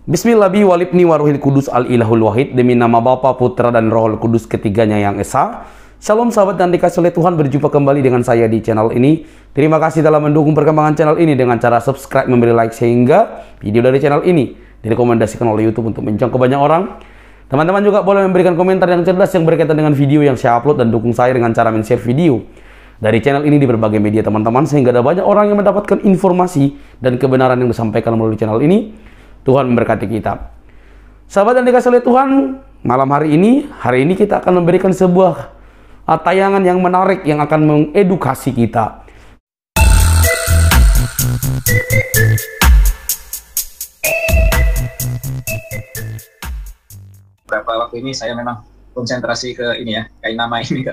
Bismillah walibni waruhil kudus al-ilahul wahid. Demi nama Bapa, Putra, dan Rohul Kudus ketiganya yang esa. Shalom sahabat dan dikasih oleh Tuhan, berjumpa kembali dengan saya di channel ini. Terima kasih telah mendukung perkembangan channel ini dengan cara subscribe, memberi like, sehingga video dari channel ini direkomendasikan oleh YouTube untuk menjangkau banyak orang. Teman-teman juga boleh memberikan komentar yang cerdas yang berkaitan dengan video yang saya upload, dan dukung saya dengan cara men-share video dari channel ini di berbagai media teman-teman, sehingga ada banyak orang yang mendapatkan informasi dan kebenaran yang disampaikan melalui channel ini. Tuhan memberkati kita. Sahabat dan dikasih oleh Tuhan, malam hari ini kita akan memberikan sebuah tayangan yang menarik yang akan mengedukasi kita. Beberapa waktu ini saya memang konsentrasi ke ini ya, kain nama ini,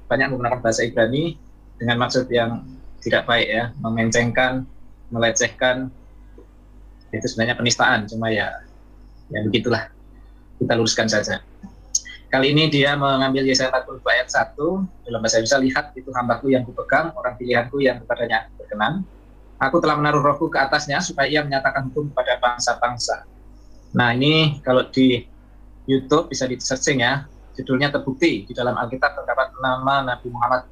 banyak menggunakan bahasa Ibrani dengan maksud yang tidak baik ya, memencengkan, melecehkan. Itu sebenarnya penistaan, cuma ya begitulah, kita luruskan saja. Kali ini dia mengambil Yesaya 42 ayat 1, dalam bahasa Indonesia, lihat itu hambaku yang kupegang, orang pilihanku yang kepadanya berkenan. Aku telah menaruh rohku ke atasnya, supaya ia menyatakan hukum kepada bangsa-bangsa. Nah ini kalau di YouTube bisa di-searching ya, judulnya terbukti. Di dalam Alkitab terdapat nama Nabi Muhammad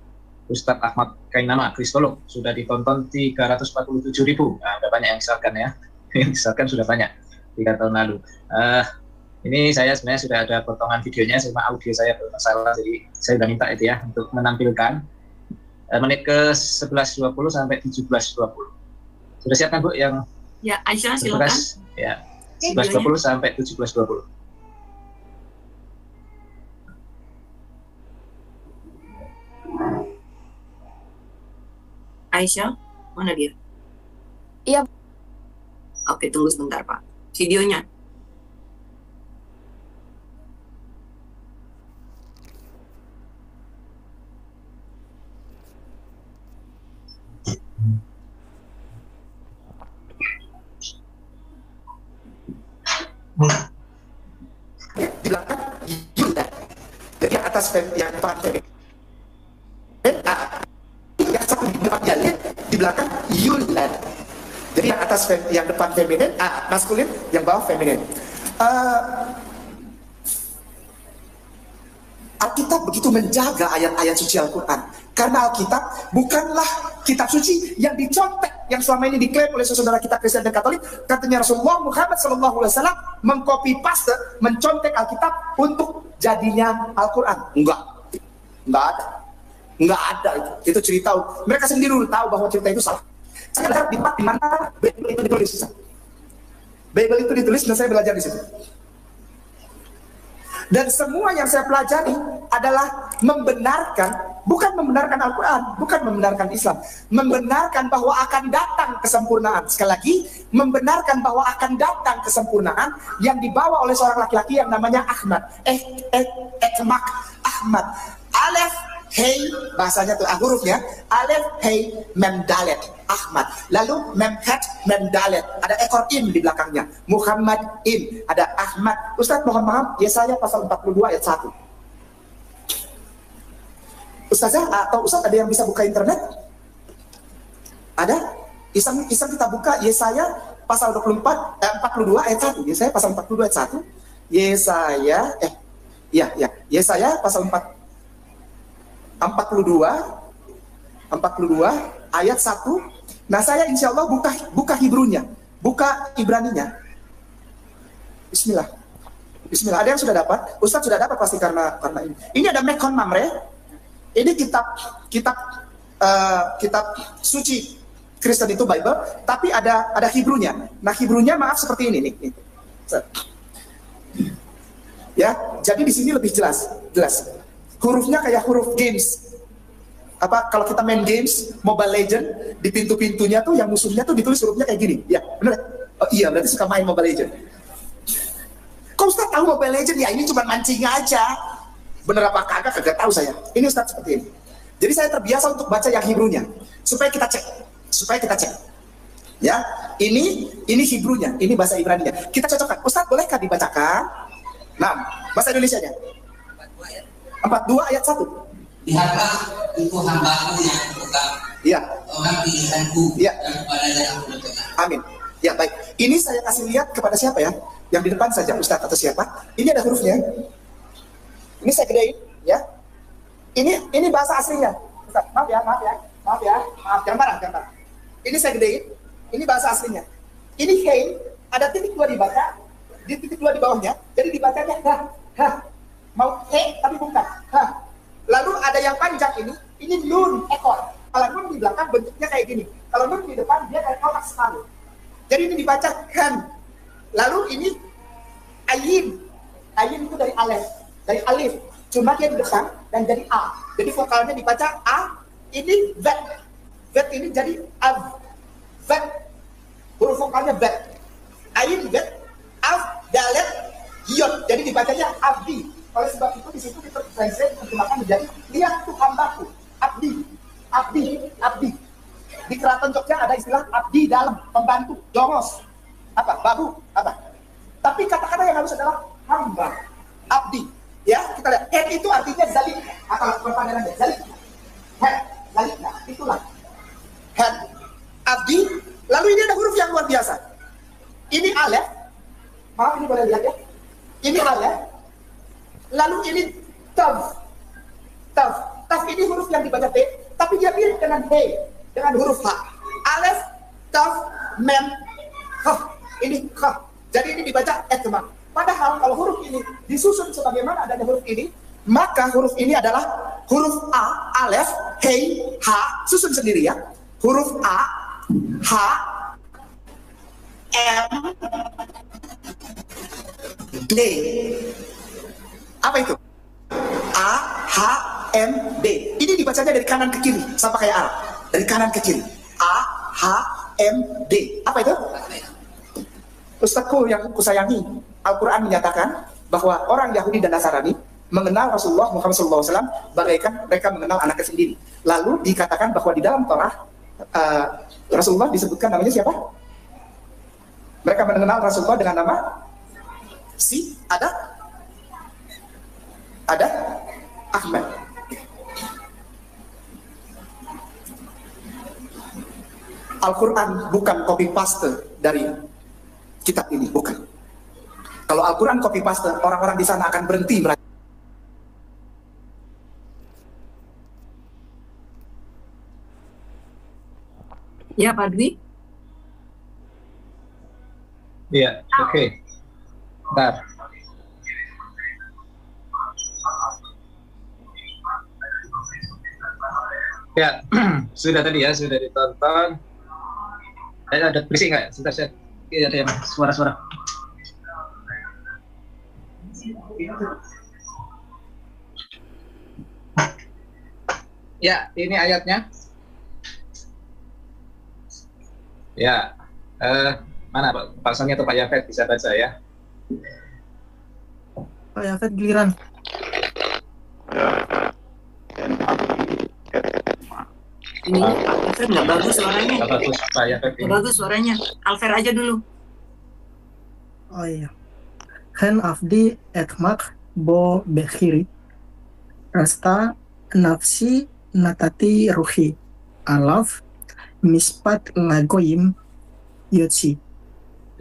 Ustadz Ahmad Kainama, kristolog, sudah ditonton 347.000. Nah, udah banyak yang misalkan ya. Misalkan sudah banyak 3 tahun lalu. Ini saya sebenarnya sudah ada potongan videonya, cuma audio saya bermasalah, jadi saya sudah minta itu ya untuk menampilkan menit ke 11.20 sampai 17.20. Sudah siap kan Bu yang? Ya, Aisyah silakan. Ya, 11.20 sampai 17.20. Aisyah, mana dia? Iya. Oke, tunggu sebentar Pak. Videonya. Di belakang Yuda, jadi atas yang depan yang satu di depannya di belakang Yulan. Jadi yang atas yang depan feminin, maskulin, yang bawah feminin. Alkitab begitu menjaga ayat-ayat suci Al-Quran, karena Alkitab bukanlah kitab suci yang dicontek, yang selama ini diklaim oleh saudara kita Kristen dan Katolik. Katanya Rasulullah Muhammad SAW mengcopy paste, mencontek Alkitab untuk jadinya Al-Quran. Enggak ada itu cerita. Mereka sendiri tahu bahwa cerita itu salah. Saya lihat di mana Bible itu ditulis. Bible itu ditulis dan saya belajar di situ. Dan semua yang saya pelajari adalah membenarkan, bukan membenarkan Al-Quran, bukan membenarkan Islam, membenarkan bahwa akan datang kesempurnaan. Sekali lagi, membenarkan bahwa akan datang kesempurnaan yang dibawa oleh seorang laki-laki yang namanya Ahmad. Ahmad. Alef, Hei, bahasanya tuh hurufnya Alef, Hei, Mem, Dalet, Ahmad. Lalu Mem, Het, Mem, Dalet, ada ekor im di belakangnya, Muhammad im, ada Ahmad. Ustadz mohon maaf, Yesaya pasal 42 ayat 1. Ustazah atau Ustadz ada yang bisa buka internet? Ada? Iseng kita buka Yesaya pasal 42 ayat 1. Yesaya pasal 42 ayat 1. Yesaya pasal 42 ayat 1. Nah saya insya Allah buka Hebrunya, buka Ibraninya. Bismillah. Ada yang sudah dapat? Ustadz sudah dapat pasti karena ini. Ini ada Mekon Mamre. Ini kitab suci Kristen itu Bible, tapi ada Hebrunya. Nah Hebrunya maaf seperti ini nih. Ya, jadi di sini lebih jelas. Hurufnya kayak huruf games. Kalau kita main games Mobile Legend, di pintu-pintunya tuh yang musuhnya tuh ditulis hurufnya kayak gini. Ya, bener? Oh iya, berarti suka main Mobile Legend. Kok Ustaz tahu Mobile Legend? Ya ini cuma mancing aja. Bener apa kagak tahu saya. Ini Ustaz seperti ini. Jadi saya terbiasa untuk baca yang Hebrunya supaya kita cek. Ya, ini Hebrunya, ini bahasa Ibraninya. Kita cocokkan. Ustaz bolehkah dibacakan? Nah, bahasa Indonesianya. 42 ayat 1. Lihatlah itu hambaku yang kupegang, Iya. orang pilihanku, Iya. dan kepadanya aku berkenan. Amin. Ya baik, ini saya kasih lihat kepada siapa ya? Yang di depan saja, Ustadz atau siapa? Ini ada hurufnya. Ini saya gedein, ya. Ini bahasa aslinya. Ustadz, maaf ya, jangan marah. Ini saya gedein. Ini bahasa aslinya. Ini hei, ada titik 2 dibaca, di titik 2 di bawahnya. Jadi dibacanya ha. Mau he tapi bukan ha. Lalu ada yang panjang ini nun ekor. Kalau nun di belakang bentuknya kayak gini. Kalau nun di depan dia kayak kotak sekali. Jadi ini dibaca kan. Lalu ini ayin. Ayin itu dari alif. Cuma dia di depan dan jadi a. Jadi vokalnya dibaca a. Ini z. Z ini jadi av. Z. Huruf vokalnya z. Ayin z. Av. Dalet. Yod. Jadi dibacanya abdi. Oleh sebab itu di situ diterjemahkan menjadi lihat tuh hambaku. Abdi. Di keraton Jogja ada istilah abdi dalam, pembantu, jongos, babu. Tapi kata-kata yang harus adalah hamba, abdi. Ya, kita lihat. Head itu artinya zalik. Kalau perpanjangannya zalik. Head, zalik. Nah, itulah. Head, abdi. Lalu ini ada huruf yang luar biasa. Ini alef. Maaf, ini boleh lihat ya. Ini alef. Lalu ini tav. Tav ini huruf yang dibaca T, tapi dia mirip dengan he, dengan huruf H. Alef, tav, mem, ha. Ini ha. Jadi ini dibaca etma. Padahal kalau huruf ini disusun sebagaimana adanya huruf ini, maka huruf ini adalah huruf A, alef, he, H, susun sendiri ya. Huruf A, H, M, D. Apa itu? A, H, M, D. Ini dibacanya dari kanan ke kiri, sama kayak Arab. Dari kanan ke kiri. A, H, M, D. Apa itu? Ustazku yang kusayangi, Al-Quran menyatakan bahwa orang Yahudi dan Nasrani mengenal Rasulullah Muhammad SAW bagaikan mereka mengenal anaknya sendiri. Lalu dikatakan bahwa di dalam Torah Rasulullah disebutkan namanya siapa? Mereka mengenal Rasulullah dengan nama ada Ahmad. Al-Quran bukan copy paste dari kitab ini, bukan. Kalau Al-Quran copy paste, orang-orang di sana akan berhenti. Ya, Pak Dwi. Iya, oke. Bentar. Ya, sudah tadi ya, sudah ditonton. Ada berisik nggak? Sebentar, saya ada yang suara-suara. Ya, ini ayatnya. Ya, mana Pak Sony atau Pak Yafet bisa baca ya? Pak Yafet giliran. Ini Alfer nggak bagus suaranya. Nggak bagus Pak Yafet ini. Nggak bagus suaranya. Alfer aja dulu. Oh iya. Hen afdi etmak bo bekhiri. Rasta nafsi natati ruhi. Alaf mispat lagoyim yotsi.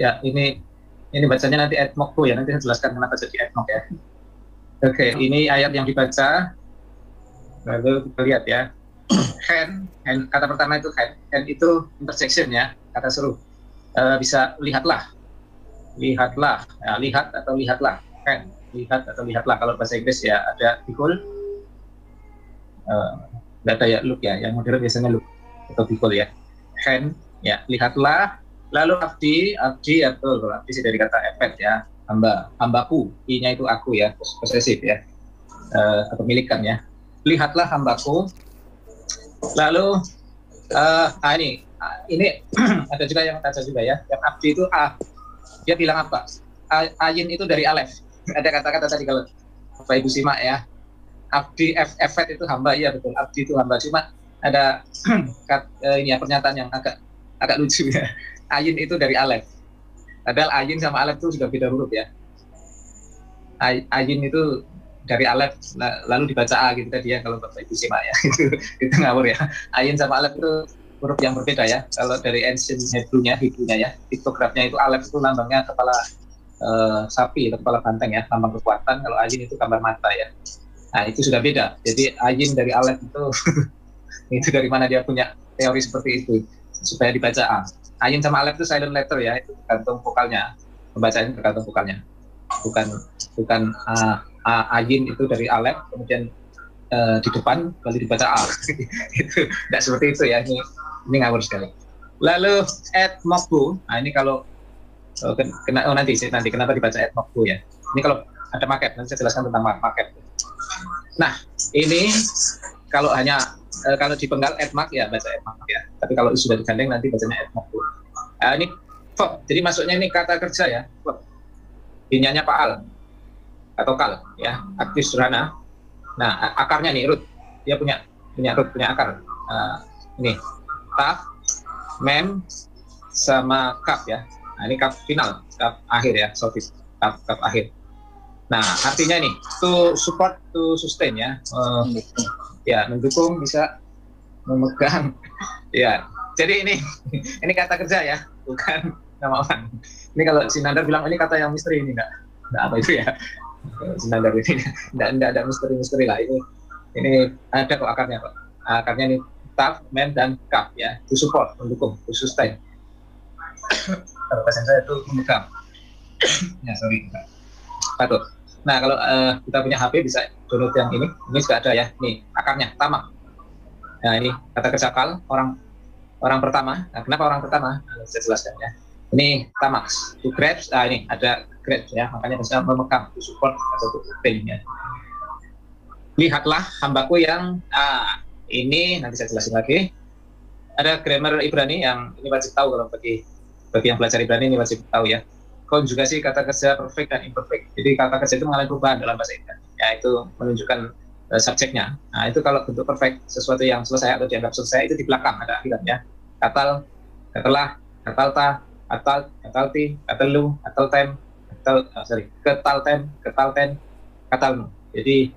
Ya, ini bacanya nanti etmokku ya. Nanti saya jelaskan kenapa jadi etmok ya. Oke, ini ayat yang dibaca. Lalu kita lihat ya. Hen, kata pertama itu hen itu intersection ya, kata seru. Bisa lihatlah, ya, lihat atau lihatlah, hen, lihat atau lihatlah. Kalau bahasa Inggris ya ada pikul, nggak ada ya look ya, yang modern biasanya look atau pikul ya. Hen, ya lihatlah. Lalu abdi ya betul, abdi sih dari kata efet ya, hambaku, i-nya itu aku ya, posesif ya, kepemilikan ya. Lihatlah hambaku. Lalu ini ada juga yang baca juga ya, yang abdi itu dia bilang apa? Ayin itu dari alef. Ada kata-kata tadi kalau Bapak Ibu simak ya, abdi efet itu hamba, iya betul, abdi itu hamba. Cuma ada ini ya pernyataan yang agak lucu ya. Ayin itu dari alef. Padahal ayin sama alef itu sudah beda huruf ya. Ayin itu dari alef lalu dibaca A gitu tadi ya kalau Bapak Ibu simak ya. itu ngawur ya. Ayin sama alef itu huruf yang berbeda ya. Kalau dari ancient Hebrew-nya ya, piktografnya itu Alef itu lambangnya kepala sapi atau kepala banteng ya, lambang kekuatan. Kalau Ayin itu gambar mata ya. Nah itu sudah beda. Jadi Ayin dari Alef itu itu dari mana dia punya teori seperti itu supaya dibaca A. Ayin sama Alef itu silent letter ya, itu tergantung vokalnya. Pembacaan tergantung vokalnya. Bukan Ayin itu dari Alef kemudian di depan lalu dibaca A. Itu tidak seperti itu ya. Ini ngawur sekali. Lalu Mokbu, nah ini kalau nanti kenapa dibaca Mokbu ya. Ini kalau ada maket, nanti saya jelaskan tentang maket. Nah ini kalau kalau dipenggal etmak ya baca etmak ya. Tapi kalau sudah digandeng nanti bacanya Mokbu. Ini verb, jadi masuknya ini kata kerja ya. Verb. Inyanya Paal atau kal ya, aktif sederhana. Nah akarnya nih root, dia punya root, punya akar. Ini taf, mem, sama kaf ya. Nah ini kaf final, kaf akhir ya, sofis, kaf akhir. Nah artinya nih to support, to sustain ya, ya mendukung, bisa memegang, ya. Jadi ini kata kerja ya, bukan nama orang. Ini kalau Sinandar bilang ini kata yang misteri, ini enggak apa itu ya. Sinandar ini enggak ada misteri lah, ini ada kok akarnya kok. Akarnya ini taf, mem, dan kaf ya, to support, mendukung, to sustain. Kalau bahasa saya itu memegang. Ya sorry, patut. Nah kalau kita punya HP bisa download yang ini juga ada ya. Nih akarnya tamak. Nah ini kata kerja kal, orang pertama. Nah, kenapa orang pertama? Nah, saya jelaskan ya. Ini tamaks, to grasp. Ini ada grasp ya, makanya bisa memegang, to support atau to sustain ya. Lihatlah hambaku yang ini nanti saya jelasin lagi. Ada grammar Ibrani yang ini wajib tahu kalau bagi yang belajar Ibrani ini wajib tahu ya. Konjugasi kata kerja perfect dan imperfect. Jadi kata kerja itu mengalami perubahan dalam bahasa Ibrani. Ya itu menunjukkan subjeknya. Nah itu kalau bentuk perfect, sesuatu yang selesai atau dianggap selesai itu di belakang ada akhiran ya. Katal, katalah, katalta, katal, katalti, katalu, kataltem, ketaltem, ketalten, katalmu. Jadi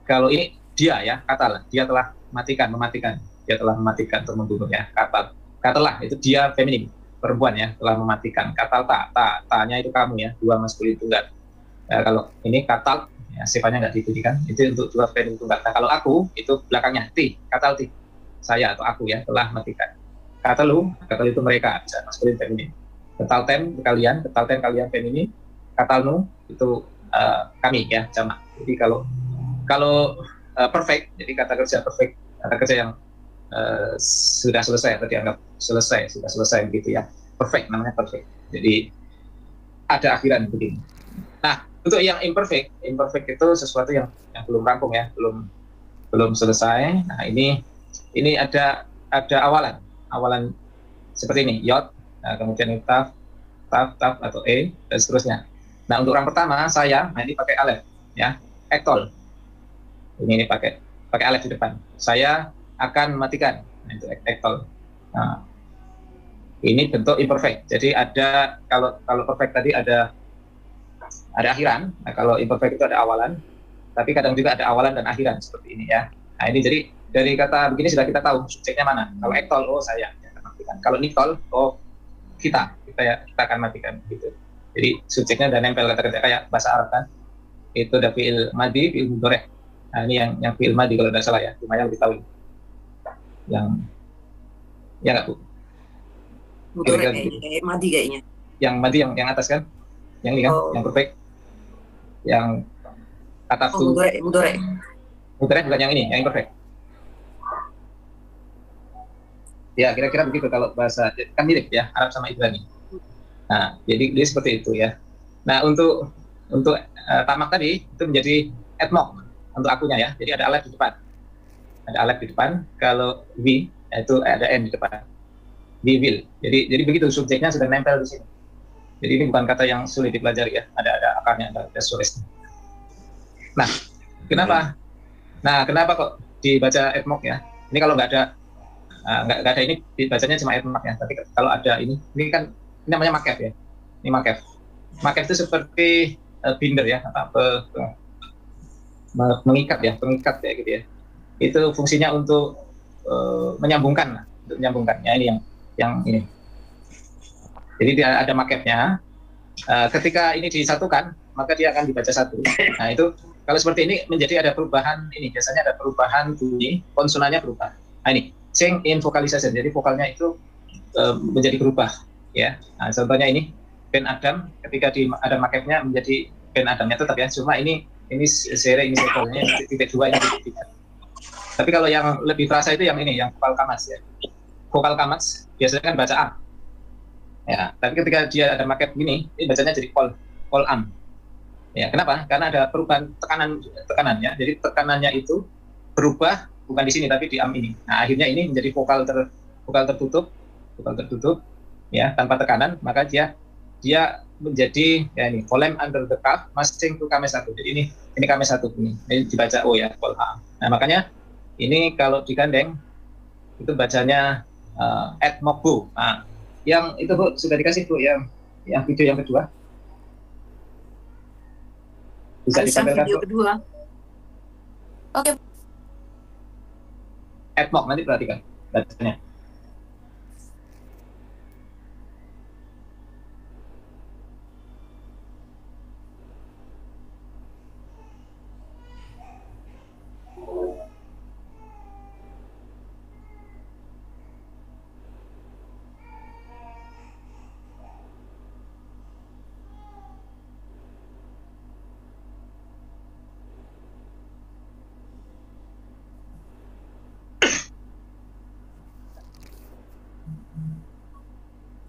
kalau ini dia ya, katal, dia telah mematikan, dia telah mematikan atau membunuh ya, katal. Katalah itu dia feminim, perempuan ya, telah mematikan. Katal ta-nya itu kamu ya, dua maskulin tunggal. Kalau ini katal, ya, sifatnya nggak ditudikan, itu untuk dua feminim tunggal. Nah kalau aku, itu belakangnya ti, katal ti, saya atau aku ya, telah mematikan. Katalu itu mereka, bisa maskulin feminim. Ketalten kalian, ketalten kalian feminim. Katalnu itu kami ya, jamak. Jadi kalau perfect, jadi kata kerja perfect, kata kerja yang sudah selesai atau dianggap sudah selesai begitu ya, perfect namanya perfect. Jadi ada akhiran begini. Nah untuk yang imperfect itu sesuatu yang belum rampung ya, belum selesai. Nah ini ada awalan seperti ini, yod, nah, kemudian taf atau e dan seterusnya. Nah untuk orang pertama saya, nah ini pakai alef ya, ektol. Ini pakai alef di depan. Saya akan mematikan. Nah, itu ektol. Nah, ini bentuk imperfect. Jadi ada kalau perfect tadi ada akhiran. Nah, kalau imperfect itu ada awalan. Tapi kadang juga ada awalan dan akhiran seperti ini ya. Nah, ini jadi dari kata begini sudah kita tahu subjeknya mana. Kalau ektol, oh saya akan matikan. Kalau niktol, oh kita akan matikan gitu. Jadi subjeknya udah nempel kata kerja kayak bahasa Arab kan. Itu ada fi'il madi, fi'il mudhari'. Nah, ini yang fi'il madi kalau tidak salah ya. Lumayan lebih tahu. Yang ya nggak Bu? Madi kayaknya. Yang madi yang atas kan? Yang ini kan? Yang perfect. Yang kata mudhari'. Mudhari' bukan yang ini, yang imperfect. Ya kira-kira begitu kalau bahasa kan mirip ya Arab sama Ibrani. Nah jadi dia seperti itu ya. Nah untuk tamak tadi itu menjadi etmok untuk akunya ya. Jadi ada alef di depan. Ada alef di depan. Kalau we itu ada n di depan. We will. Jadi begitu subjeknya sudah nempel di sini. Jadi ini bukan kata yang sulit dipelajari ya. Ada akarnya, ada sulisnya. Nah kenapa? Nah kenapa kok dibaca etmok ya? Ini kalau nggak ada ini dibacanya cuma etmak ya. Tapi kalau ada ini kan ini namanya makef ya. Ini makef. Makef itu seperti binder ya, mengikat ya, pengikat ya gitu ya. Itu fungsinya untuk menyambungkan untuk menyambungkannya. Ini yang ini. Jadi dia ada makepnya. Ketika ini disatukan, maka dia akan dibaca satu. Nah itu kalau seperti ini menjadi ada perubahan ini, biasanya ada perubahan bunyi, konsonannya berubah. Nah ini change in vocalization, jadi vokalnya itu menjadi berubah, ya. Nah, contohnya ini pen Adam, ketika ada makepnya menjadi pen Adamnya tetap ya, cuma ini seri ini vokalnya titik 2 ini titik 3. Tapi kalau yang lebih terasa itu yang ini, yang vokal kamats ya. Vokal kamats biasanya kan baca A. Ya, tapi ketika dia ada makep gini, ini bacanya jadi call am. Ya, kenapa? Karena ada perubahan tekanannya. Jadi tekanannya itu berubah bukan di sini tapi di am ini. Nah, akhirnya ini menjadi vokal tertutup, ya, tanpa tekanan, maka dia menjadi ya ini phoneme under the cuff masing to kame 1. Jadi ini kame 1 ini dibaca O ya, call am. Nah, makanya ini kalau digandeng itu bacanya etmokbu. Nah, yang itu Bu sudah dikasih Bu yang video yang kedua. Bisa ditampilkan video Bu. kedua. Oke. Etmok nanti perhatikan bacanya.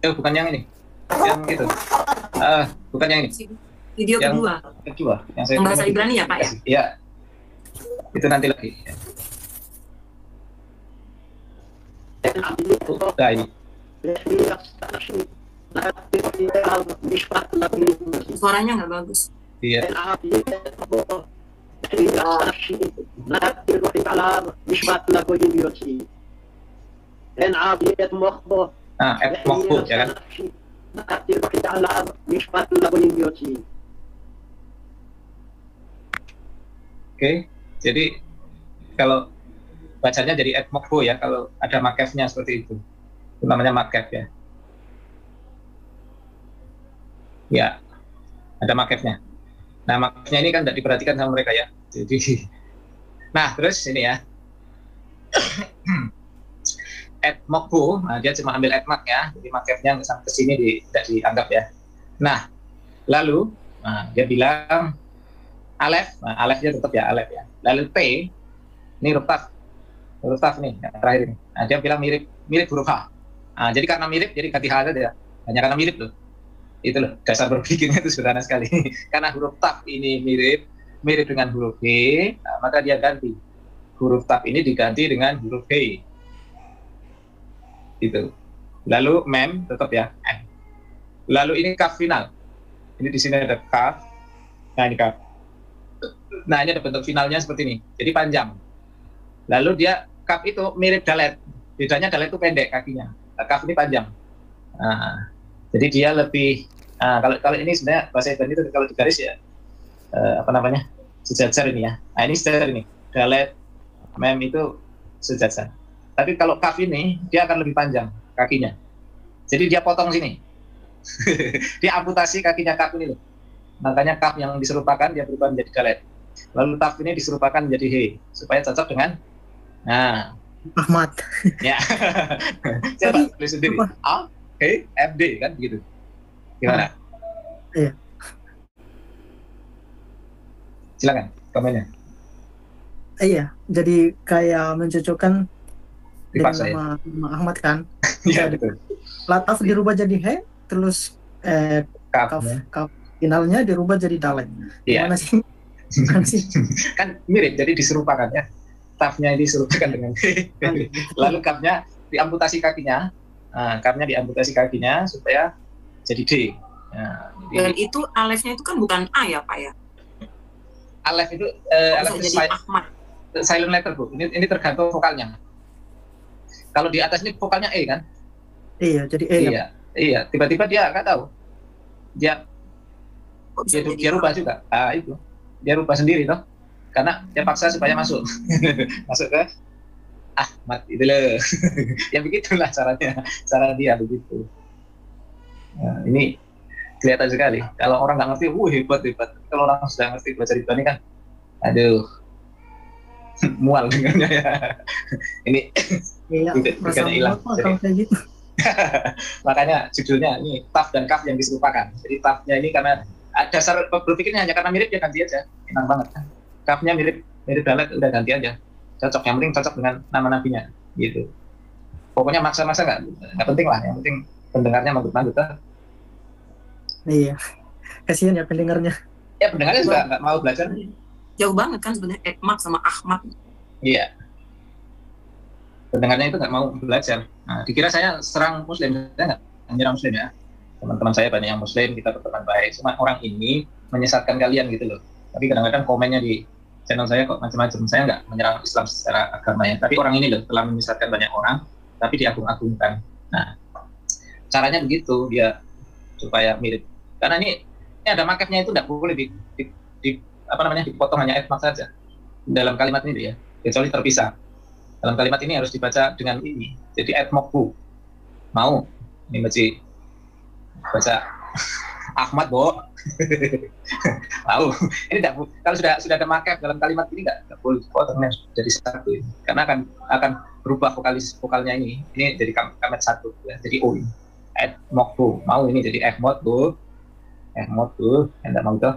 Bukan yang ini, yang itu, bukan yang ini. Video yang kedua. Yang saya Bahasa Ibrani ya Pak ya? Iya, itu nanti lagi. Nah, ini. Suaranya nggak bagus. Iya. Nah, etmokbu ya kan? Oke, jadi kalau bacanya jadi etmokbu ya, kalau ada makefnya seperti itu namanya makef ya. Ya, ada makefnya. Nah, makefnya ini kan tidak diperhatikan sama mereka ya. Jadi, nah terus ini ya. Etmokbu, nah dia cuma ambil etmak ya, jadi makefnya sampai ke sini tidak dianggap ya. Nah, lalu dia bilang alef, nah alefnya tetap ya alef ya. Lalu T, ini huruf taf nih yang terakhir ini. Nah, dia bilang mirip huruf H. Nah, jadi karena mirip, jadi ganti H saja. Hanya karena mirip loh. Itu loh dasar berpikirnya itu sederhana sekali. Karena huruf taf ini mirip dengan huruf H, nah, maka dia ganti huruf taf ini diganti dengan huruf H. Itu. Lalu mem tetap ya M. Lalu ini kaf final. Ini di sini ada kaf. Nah ini kaf. Nah ini ada bentuk finalnya seperti ini. Jadi panjang. Lalu dia kaf itu mirip dalet. Bedanya dalet itu pendek kakinya. Kaf ini panjang. Nah, jadi dia lebih. Nah, kalau ini sebenarnya bahasa Ibrani itu kalau digaris ya sejajar ini ya. Nah ini sejajar ini. Dalet, mem itu sejajar. Tapi kalau kaf ini dia akan lebih panjang kakinya. Jadi dia potong sini. Dia amputasi kakinya kaf ini loh. Makanya kaf yang diserupakan dia berubah menjadi dalet. Lalu taf ini diserupakan menjadi he supaya cocok dengan Ahmad. Ya. Coba tulis sendiri. A, H, F, D kan begitu. Gimana? Iya. Silakan komennya. Iya, jadi kayak mencocokkan dengan Dipaksa, nama Ahmad kan. Iya betul. Lataf dirubah jadi he, terus Kaf. kaf finalnya dirubah jadi dalet. Iya. Gimana sih? Gimana sih? Kan mirip, jadi diserupakan ya. Tafnya diserupakan dengan he. Lalu kafnya diamputasi kakinya. Kafnya diamputasi kakinya supaya jadi D. Nah, Dan itu alefnya itu kan bukan A ya Pak ya? Alef itu alef itu jadi Ahmad. silent letter Bu. Ini tergantung vokalnya. Kalau di atas ini vokalnya E kan? Iya, jadi E. Iya, iya. Tiba-tiba dia nggak tahu. Dia rubah juga. Itu. Dia rubah sendiri toh. Karena dia paksa supaya masuk. Masuk ke Ahmad itu loh. Ya begitulah caranya, cara dia begitu. Nah, ini kelihatan sekali. Kalau orang nggak ngerti, hebat hebat. Kalau orang sudah ngerti baca Ibrani kan, aduh, mual dengannya ya. Ini Iya, merasa bukannya hilang. apa kalau kayak gitu. Makanya judulnya ini taf dan kaf yang diserupakan. Jadi tafnya ini karena dasar berpikirnya hanya karena mirip ya ganti aja. Enak banget kan. Kafnya mirip dalat udah ganti aja. Cocok, yang penting cocok dengan nama nabinya gitu. Pokoknya maksa-maksa nggak penting lah. Yang penting pendengarnya manggut-manggut lah. Iya, kasihan ya pendengarnya. Ya pendengarnya juga nggak mau belajar. Jauh banget kan sebenarnya Ekmak sama Ahmad. Iya. Pendengarnya itu nggak mau belajar. Nah, dikira saya serang Muslim, saya nggak menyerang Muslim ya. Teman-teman saya banyak yang Muslim, kita berteman baik. Cuma orang ini menyesatkan kalian gitu loh. Tapi kadang-kadang komennya di channel saya kok macam-macam. Saya nggak menyerang Islam secara agama ya. Tapi orang ini loh telah menyesatkan banyak orang, tapi diagung-agungkan. Nah, caranya begitu dia supaya mirip. Karena ini ada makefnya itu nggak boleh dipotong hanya ayat saja dalam kalimat ini ya, kecuali terpisah. Dalam kalimat ini harus dibaca dengan ini. Jadi ayat mokbu mau ini baca Ahmad Bo. Tahu ini tidak, kalau sudah ada makef dalam kalimat ini nggak boleh dipotongnya jadi satu ini. Karena akan berubah vokalnya ini jadi kalimat satu ya. Jadi O ini ayat mokbu mau ini jadi Ahmad Bo. Tidak mau toh.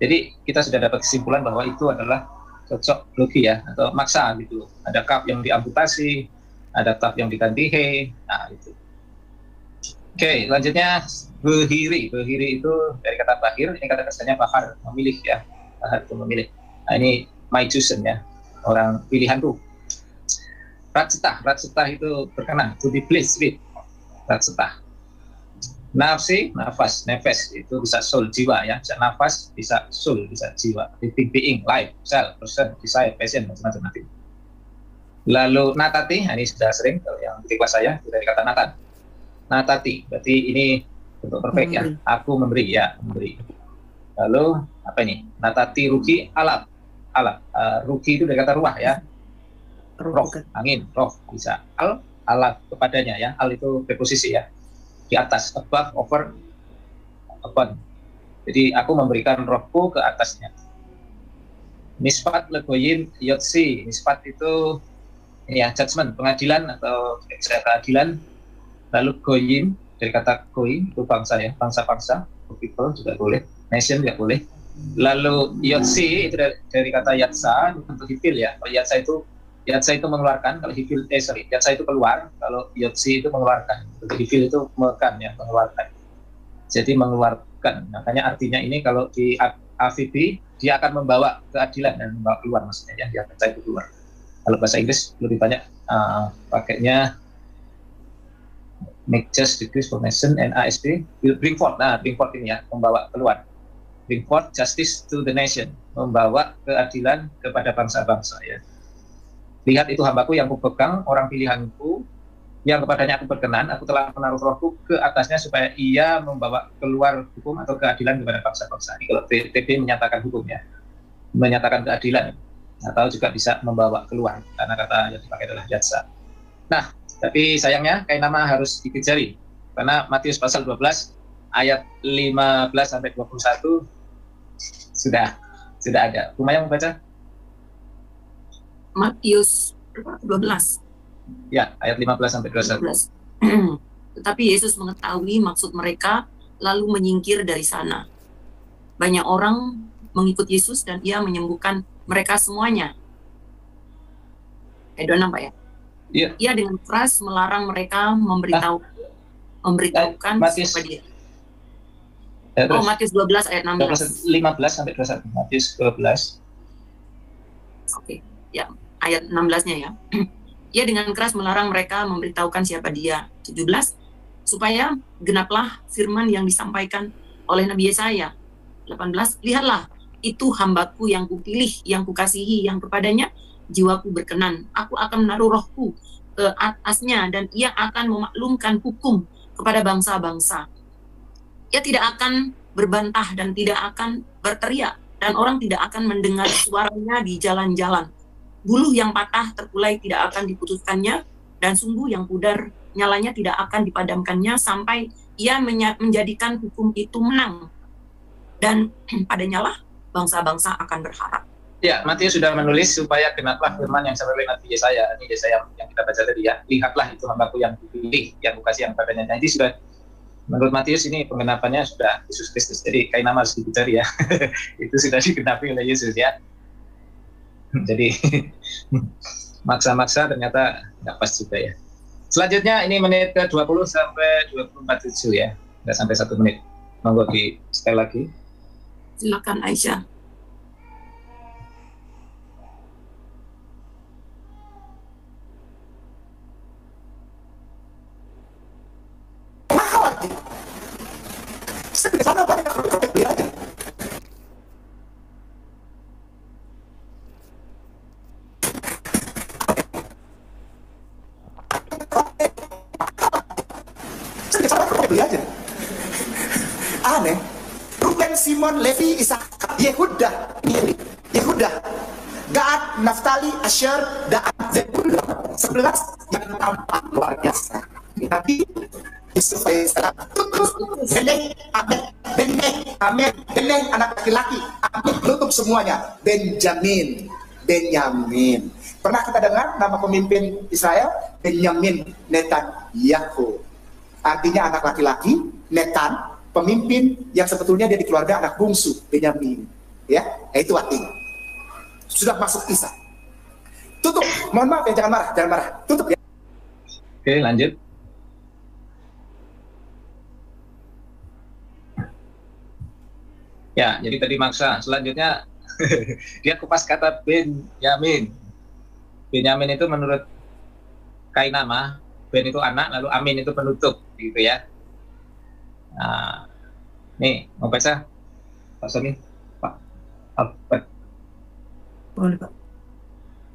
Jadi kita sudah dapat kesimpulan bahwa itu adalah cocok logi ya atau maksa gitu. Ada kaf yang diamputasi, ada kaf yang diganti he. Nah itu. Oke, selanjutnya behiri. Behiri itu dari kata bahir, ini kata kesannya bahar, memilih ya. Bahar itu memilih. Nah ini my chosen ya, orang pilihanku. Ratsetah itu berkenan, to be pleased with. Ratsetah. Nafsi, nafas, nefes itu bisa soul, jiwa ya. Bisa nafas, bisa soul, bisa jiwa. Living being, life, self, person, desire, passion, macam-macam nanti. Lalu natati, ini sudah sering kalau yang di kelas saya dari kata natan. Natati, berarti ini bentuk perfect ya. Aku memberi ya, memberi. Lalu apa ini? Natati ruki alat. Ruki itu dari kata ruah ya. Roh, angin, roh bisa. Alat kepadanya ya. Al itu preposisi ya. Di atas, above, over, upon. Jadi aku memberikan rohku ke atasnya. Nisbat legoyin yotsi. Nisbat itu ini ya, judgment, pengadilan atau keadilan. Lalu goyim dari kata goyim itu bangsa ya, bangsa-bangsa, people juga boleh, nation juga boleh. Lalu yotsi itu dari kata yatsa untuk hifil ya. Kalau yatsa itu mengeluarkan, kalau hifil yatsa itu keluar, kalau yotsi itu mengeluarkan, untuk hifil itu mekan ya, mengeluarkan. Jadi mengeluarkan, makanya artinya ini kalau di AVB dia akan membawa keadilan dan membawa keluar maksudnya ya, yatsa itu keluar. Kalau bahasa Inggris lebih banyak pakainya make just decrease for nation and ASP will bring forth. Nah, bring forth ini ya, membawa keluar. Bring forth justice to the nation, membawa keadilan kepada bangsa-bangsa ya. Lihat itu hambaku yang kupegang, orang pilihanku, yang kepadanya aku berkenan, aku telah menaruh rohku ke atasnya supaya ia membawa keluar hukum atau keadilan kepada bangsa-bangsa. Ini kalau TB menyatakan hukum ya, menyatakan keadilan, atau juga bisa membawa keluar, karena kata yang dipakai adalah jatsa. Nah, tapi sayangnya Kainama harus dikejari, karena Matius pasal 12 ayat 15 sampai 21 sudah ada. Kumaya mau baca? Matius 12. Ya, ayat 15 sampai 21. 12. Tetapi Yesus mengetahui maksud mereka, lalu menyingkir dari sana. Banyak orang mengikut Yesus dan ia menyembuhkan mereka semuanya. Ayat 26 Pak ya? Iya. Ia dengan keras melarang mereka memberitahukan siapa dia. Matius 12 ayat 16. 15 sampai 21. Matius 12. Oke, ya, ayat 16-nya ya. Ia dengan keras melarang mereka memberitahukan siapa dia. 17, supaya genaplah firman yang disampaikan oleh Nabi Yesaya. 18, lihatlah, itu hambaku yang kupilih, yang kukasihi, yang kepadanya jiwaku berkenan. Aku akan menaruh rohku ke atasnya dan ia akan memaklumkan hukum kepada bangsa-bangsa. Ia tidak akan berbantah dan tidak akan berteriak, dan orang tidak akan mendengar suaranya di jalan-jalan. buluh yang patah terkulai tidak akan diputuskannya, dan sumbu yang pudar nyalanya tidak akan dipadamkannya sampai ia menjadikan hukum itu menang. Dan padanya lah bangsa-bangsa akan berharap. Ya, Matius sudah menulis supaya genaplah firman yang sampai Nabi Yesaya. Ini Yesaya yang kita baca tadi ya. Lihatlah itu hambaku yang dipilih, yang kukasih yang padanya. Nah, ini sudah, menurut Matius ini penggenapannya sudah Yesus Kristus. Jadi kain nama harus dicari ya. Itu sudah digenapi oleh Yesus ya. Jadi maksa-maksa ternyata nggak pas juga ya. Selanjutnya ini menit ke 20 sampai 24:07 ya. Nggak sampai 1 menit. Monggo di sekali lagi. Silakan Aisyah. Sana banyak protek dia aja. Sana protek dia aja. Aneh. Ruben, Simon, Levi, Ishak, Yehuda, Gad, Naftali, Asher, Dan, Zebulun. 11 yang nampak luar biasa. Tapi Yusuf alaihissalam tutup Beneng anak laki-laki, Amin tutup semuanya. Benjamin. Pernah kita dengar nama pemimpin Israel? Benyamin Netanyahu. Artinya anak laki-laki, Netan, pemimpin yang sebetulnya dia di keluarga anak bungsu, Benyamin. Ya, itu artinya. Sudah masuk Isa. Tutup. Mohon maaf ya, jangan marah. Tutup ya. Oke, lanjut. Ya, jadi tadi maksa. Selanjutnya dia kupas kata Benyamin. Benyamin itu menurut kain nama, Ben itu anak, lalu Amin itu penutup, gitu ya. Nah, nih mau baca Pak Sony, Pak Albert. Boleh Pak.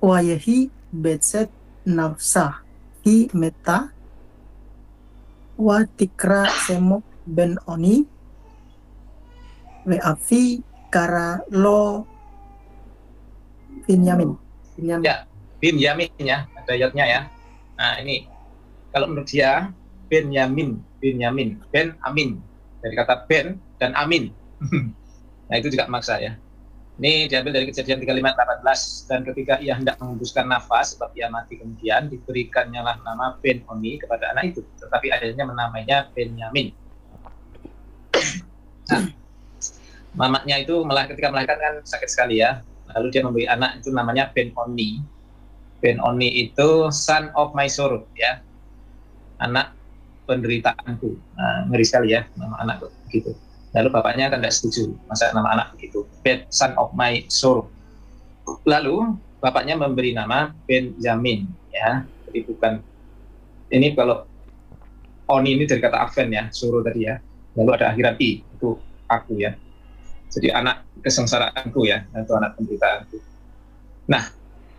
Wayahi betset nafsah hi meta wa tikra semok ben oni Weafi Karalo Binyamin. Ya, Binyamin ya, ada ayatnya ya. Nah ini, kalau menurut dia Benyamin, Ben Amin, dari kata Ben dan Amin. Nah itu juga maksa ya. Ini diambil dari Kejadian 35:18, dan ketika ia hendak menghembuskan nafas sebab ia mati kemudian diberikannya lah nama Ben Oni kepada anak itu, tetapi ayahnya menamainya Benyamin. Nah, mamanya itu ketika melahirkan kan sakit sekali ya. Lalu dia memberi anak itu namanya Ben Oni. Ben Oni itu son of my sorrow ya. Anak penderitaanku. Nah, ngeri sekali ya nama anak begitu. Lalu bapaknya kan tidak setuju masa nama anak begitu. Ben son of my sorrow. Lalu bapaknya memberi nama Benjamin ya. Jadi bukan, ini kalau Oni ini dari kata Advent ya, sorrow tadi ya. Lalu ada akhiran I, itu aku ya. Jadi anak kesengsaraanku ya, itu anak penderitaanku. Nah,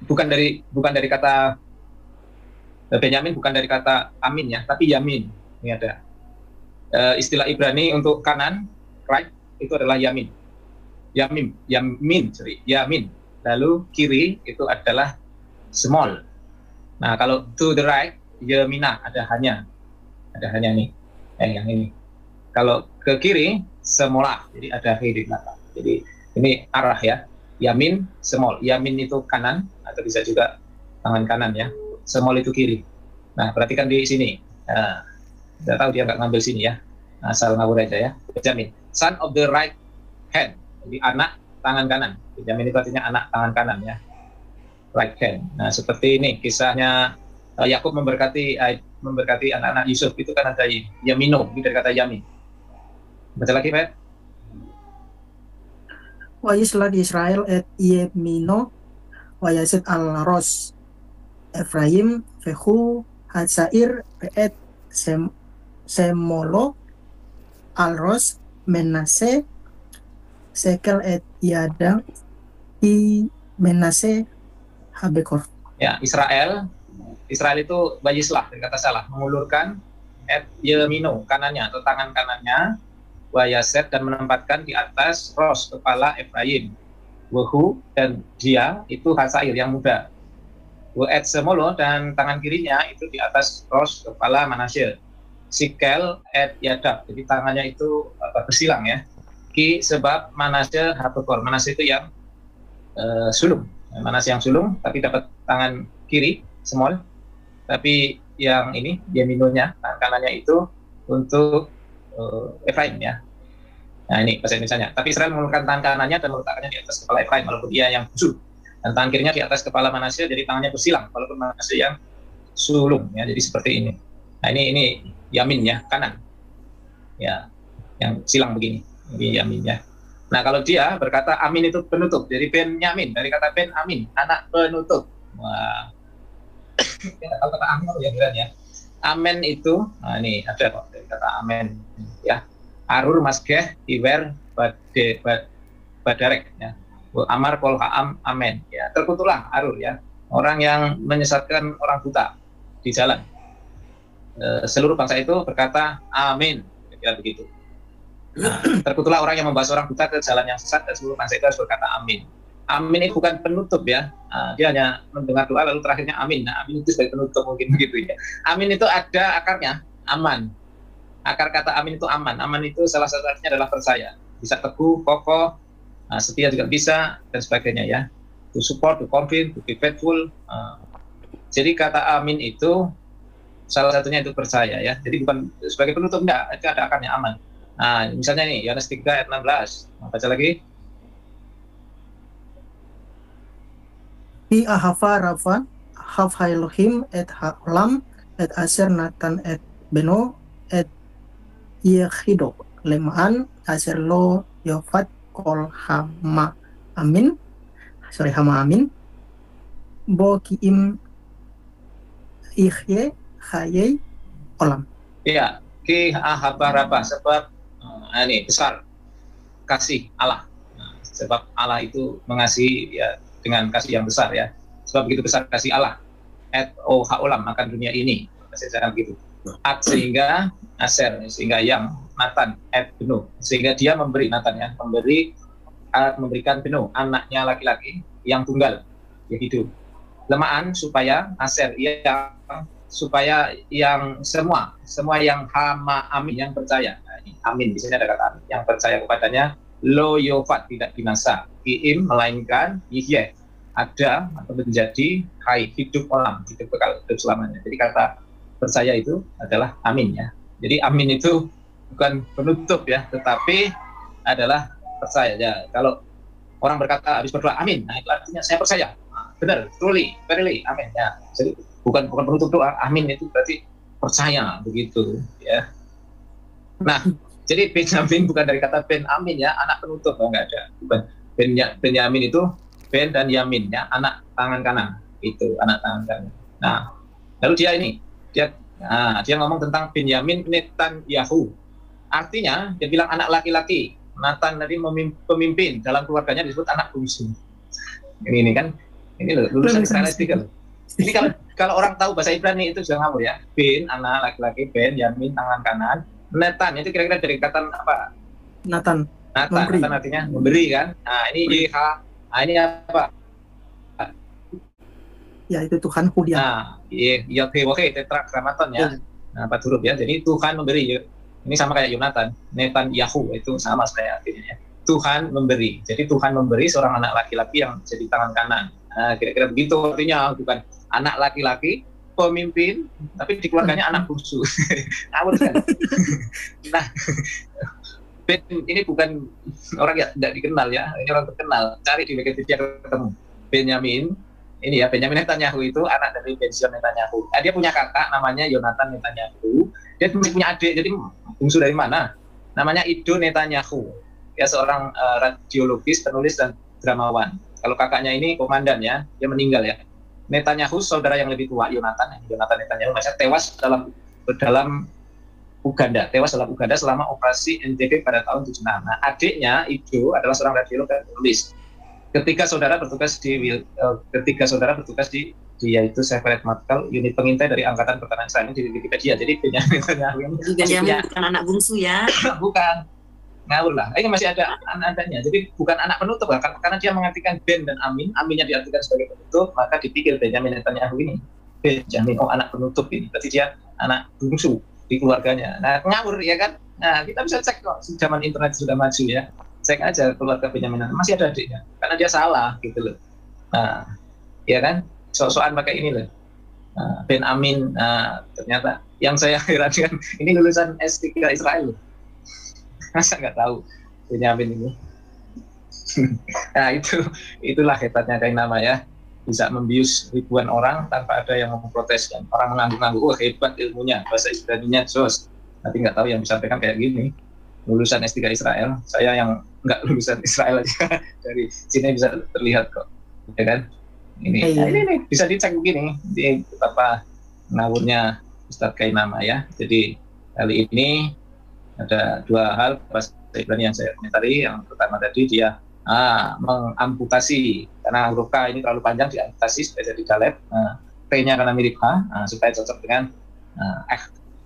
bukan dari kata Benyamin, bukan dari kata Amin ya, tapi Yamin. Ini ada istilah Ibrani untuk kanan, right, itu adalah Yamin. Yamin. Lalu kiri itu adalah small. Nah, kalau to the right, Yamina, ada hanya nih, yang ini. Kalau ke kiri, semola, jadi ada he di belakang. Jadi ini arah ya. Yamin, semol. Yamin itu kanan, atau bisa juga tangan kanan ya. Semol itu kiri. Nah, perhatikan di sini. Tidak tahu dia nggak ngambil sini ya. Asal ngawur aja ya. Benjamin, son of the right hand. Jadi anak tangan kanan. Benjamin itu artinya anak tangan kanan ya. Right hand. Nah, seperti ini kisahnya Yakub memberkati anak-anak Yusuf, itu kan ada Yamino, ini dari kata Yamin. Baca lagi, Pak. Wa yisla di Israel et Yemino wa yasid al-Ros Efraim Fehu Hatsair et Semolo al-Ros Menase Sekel et Yadang I Menase Habekor. Ya, Israel itu Wayislah, dari kata salah, mengulurkan et Yemino, kanannya atau tangan kanannya, Wayaset, dan menempatkan di atas Ros, kepala Efraim. Wehu, dan dia itu Hasair yang muda. Et semolo, dan tangan kirinya itu di atas Ros, kepala Manasye. Sikel et Yadab, jadi tangannya itu bersilang ya. Ki sebab Manasye Hapekor, Manasye itu yang sulung, Manasye yang sulung, tapi dapat tangan kiri small, tapi yang ini Yaminonya, tangan kanannya itu untuk Efraim ya. Nah ini bahasa Indonesianya. Tapi Israel mengulurkan tangan kanannya dan meletakkannya di atas kepala Efraim, walaupun dia yang khusus. Dan tangan kirinya di atas kepala Manasye, jadi tangannya bersilang, walaupun Manasye yang sulung ya. Jadi seperti ini. Nah ini Yamin ya, kanan. Ya, yang silang begini. Ini Yamin ya. Nah kalau dia berkata Amin itu penutup, jadi Ben Yamin, dari kata Ben Amin, anak penutup. Wah. Ya, kalau kata Amin ya kira ya. Amen itu, nah ini ada kok dari kata Amen ya. Arur Masgeh Iwer Badarek ya. Amar Kol Ha'am Amen ya. Terkutuklah Arur ya. Orang yang menyesatkan orang buta di jalan. Seluruh bangsa itu berkata Amin, kira begitu. Nah, terkutuklah orang yang membawa orang buta ke jalan yang sesat, dan seluruh bangsa itu harus berkata Amin. Amin itu bukan penutup ya. Dia hanya mendengar doa lalu terakhirnya Amin. Nah, Amin itu sebagai penutup mungkin begitu ya. Amin itu ada akarnya aman. Akar kata Amin itu aman. Aman itu salah satu artinya adalah percaya. Bisa teguh, kokoh, setia juga bisa, dan sebagainya ya. To support, to convince, to be faithful. Jadi kata Amin itu salah satunya itu percaya ya. Jadi bukan sebagai penutup, enggak, itu ada akarnya aman. Nah, misalnya nih Yohanes 3 ayat 16. Baca lagi. Hi ahava Rafa Hafhailohim et Haolam et Aser Natan et Beno et Yehido Lemaan Aser Lo Yofat Kol Hama Amin Hama Amin Bo Kiim Ihye Hayei Olam. Iya, Ki ahava Rafa, sebab ini besar kasih Allah. Nah, sebab Allah itu mengasihi ya dengan kasih yang besar ya. Sebab begitu besar kasih Allah et o haolam akan dunia ini. Saya begitu. At sehingga Aser, sehingga yang Natan et Beno, sehingga dia memberi Natan ya, memberikan Beno anaknya laki-laki yang tunggal ya hidup. Lemaan supaya Aser supaya yang semua yang hama amin, yang percaya. Nah, ini amin di sini ada kata amin, yang percaya kepadanya lo yofat, tidak binasa, kiim melainkan yihye, ada atau menjadi hai, hidup olam, hidup kekal, hidup selamanya. Jadi kata percaya itu adalah amin ya. Jadi amin itu bukan penutup ya, tetapi adalah percaya ya. Kalau orang berkata habis berdoa amin, nah itu artinya saya percaya. Nah, benar, truly, verily, amin ya. Jadi bukan penutup doa, amin itu berarti percaya begitu ya. Nah, jadi Benyamin bukan dari kata Ben Amin ya, anak penutup, enggak ada. Bukan. Benyamin itu Ben dan Yamin ya, anak tangan kanan itu, anak tangan kanan. Nah, lalu dia ngomong tentang Benyamin Netanyahu. Artinya dia bilang anak laki-laki. Natan tadi pemimpin dalam keluarganya disebut anak bungsu. Ini kan, ini lulusan Israel. Ini kalau orang tahu bahasa Ibrani itu sudah ngawur ya. Ben anak laki-laki, Ben Yamin tangan kanan. Netan itu kira-kira dari kata apa? Natan artinya memberi kan. Nah ini YH, nah ini apa? Ya itu Tuhan Hudia. Nah oke tetragramaton ya. Nah 4 huruf ya. Jadi Tuhan memberi. Ini sama kayak Yonatan, Netanyahu itu sama sebenarnya artinya ya. Tuhan memberi. Jadi Tuhan memberi seorang anak laki-laki yang jadi tangan kanan. Nah, kira-kira begitu artinya, bukan anak laki-laki pemimpin, tapi di keluarganya anak bungsu. Ngawur kan? Nah, Ben ini bukan orang yang tidak dikenal ya, ini orang terkenal. Cari di Wikipedia ketemu. Benyamin, ini ya, Benyamin Netanyahu itu anak dari Benzion Netanyahu. Dia punya kakak namanya Yonatan Netanyahu. Dia punya adik, jadi bungsu dari mana? Namanya Ido Netanyahu. Dia seorang radiologis, penulis dan dramawan. Kalau kakaknya ini komandan ya, dia meninggal ya. Netanyahu saudara yang lebih tua, Yonatan Netanyahu tewas dalam Uganda selama operasi NTB pada tahun 76. Nah, adiknya Ido adalah seorang radiolog dan penulis. Ketika saudara bertugas di yaitu Seferet Matkal, unit pengintai dari Angkatan Pertahanan Israel di Wikipedia. Jadi Benyamin Netanyahu ini bukan anak bungsu ya. bukan. ngawur lah. Ini masih ada anak-anaknya. Jadi bukan anak penutup lah, karena dia mengartikan Ben dan Amin. Aminnya diartikan sebagai penutup, maka dipikir Benyamin Netanyahu ini Benjamin, oh anak penutup ini. Berarti dia anak bungsu di keluarganya. Nah, ngawur ya kan? Nah, kita bisa cek kok, zaman internet sudah maju ya. Cek aja keluarga Benyamin Netanyahu, masih ada adiknya. Karena dia salah gitu loh. Nah, ya kan? Sok-sokan pakai ini loh. Ben Amin, ternyata yang saya herankan ini lulusan S3 Israel. Masa nggak tahu Benyamin ini. Nah, itulah hebatnya Kainama ya. Bisa membius ribuan orang tanpa ada yang memprotes, dan orang mengangguk-angguk, oh hebat ilmunya, bahasa Ibraninya jos, tapi nggak tahu yang disampaikan kayak gini. Lulusan S3 Israel, saya yang nggak lulusan Israel aja dari sini bisa terlihat kok, ya kan? Ini bisa dicek begini di betapa ngawurnya Ustadz Kainama ya. Jadi kali ini ada dua hal bahasa Ibrani yang saya komentari. Yang pertama tadi dia mengamputasi, karena huruf K ini terlalu panjang, diamputasi supaya jadi dalep. P-nya karena mirip H, supaya cocok dengan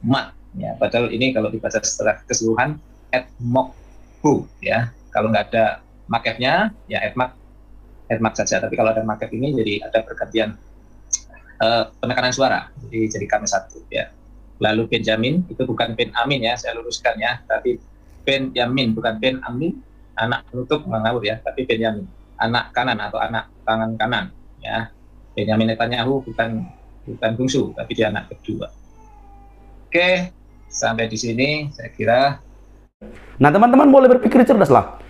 mat. Ya, padahal ini kalau dibaca setelah keseluruhan etmokhu ya. Kalau nggak ada makefnya ya etmak saja. Tapi kalau ada makef ini jadi ada pergantian penekanan suara, jadi kami satu ya. Lalu Benjamin itu bukan Ben Amin ya, saya luruskan ya, tapi Benyamin bukan Ben Amin, anak penutup ngawur ya, tapi Benyamin anak kanan atau anak tangan kanan ya. Benyamin Netanyahu bukan bungsu, tapi dia anak kedua. Oke, sampai di sini saya kira. Nah, teman-teman boleh berpikir cerdas lah.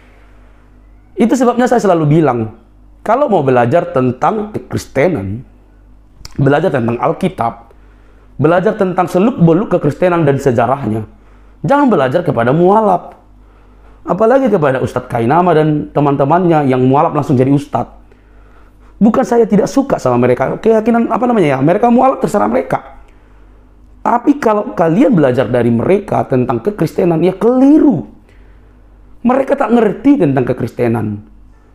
Itu sebabnya saya selalu bilang, kalau mau belajar tentang kekristenan, belajar tentang Alkitab, belajar tentang seluk-beluk kekristenan dan sejarahnya, jangan belajar kepada mualaf. Apalagi kepada Ustadz Kainama dan teman-temannya yang mualaf langsung jadi ustadz. Bukan saya tidak suka sama mereka, keyakinan mereka mualaf terserah mereka. Tapi kalau kalian belajar dari mereka tentang kekristenan, ya keliru. Mereka tak ngerti tentang kekristenan.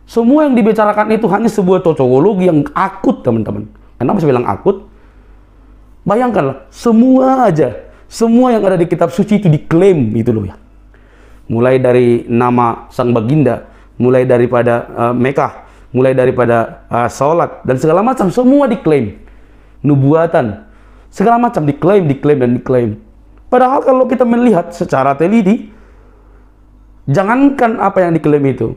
Semua yang dibicarakan itu hanya sebuah cocokologi yang akut, teman-teman. Kenapa saya bilang akut? Bayangkanlah, semua yang ada di kitab suci itu diklaim gitu loh ya. Mulai dari nama sang baginda, mulai daripada Mekah, mulai daripada sholat dan segala macam, semua diklaim. Nubuatan, segala macam diklaim. Padahal kalau kita melihat secara teliti, jangankan apa yang diklaim itu,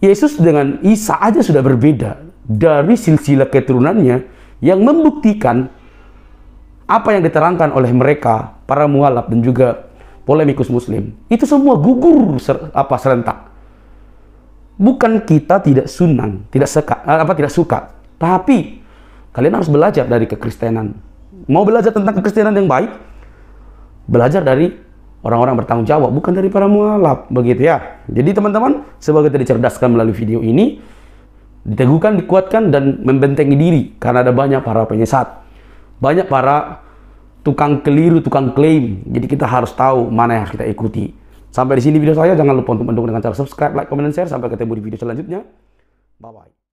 Yesus dengan Isa aja sudah berbeda dari silsilah keturunannya yang membuktikan apa yang diterangkan oleh mereka, para mualaf dan juga polemikus muslim. Itu semua gugur serentak. Bukan kita tidak suka, tapi kalian harus belajar dari kekristenan. Mau belajar tentang kekristenan yang baik, belajar dari orang-orang bertanggung jawab, bukan dari para mualaf, begitu ya. Jadi teman-teman, sebagai tadi dicerdaskan melalui video ini, diteguhkan, dikuatkan, dan membentengi diri, karena ada banyak para penyesat, banyak para tukang keliru, tukang klaim. Jadi kita harus tahu mana yang harus kita ikuti. Sampai di sini video saya, jangan lupa untuk mendukung dengan cara subscribe, like, comment, dan share. Sampai ketemu di video selanjutnya. Bye-bye.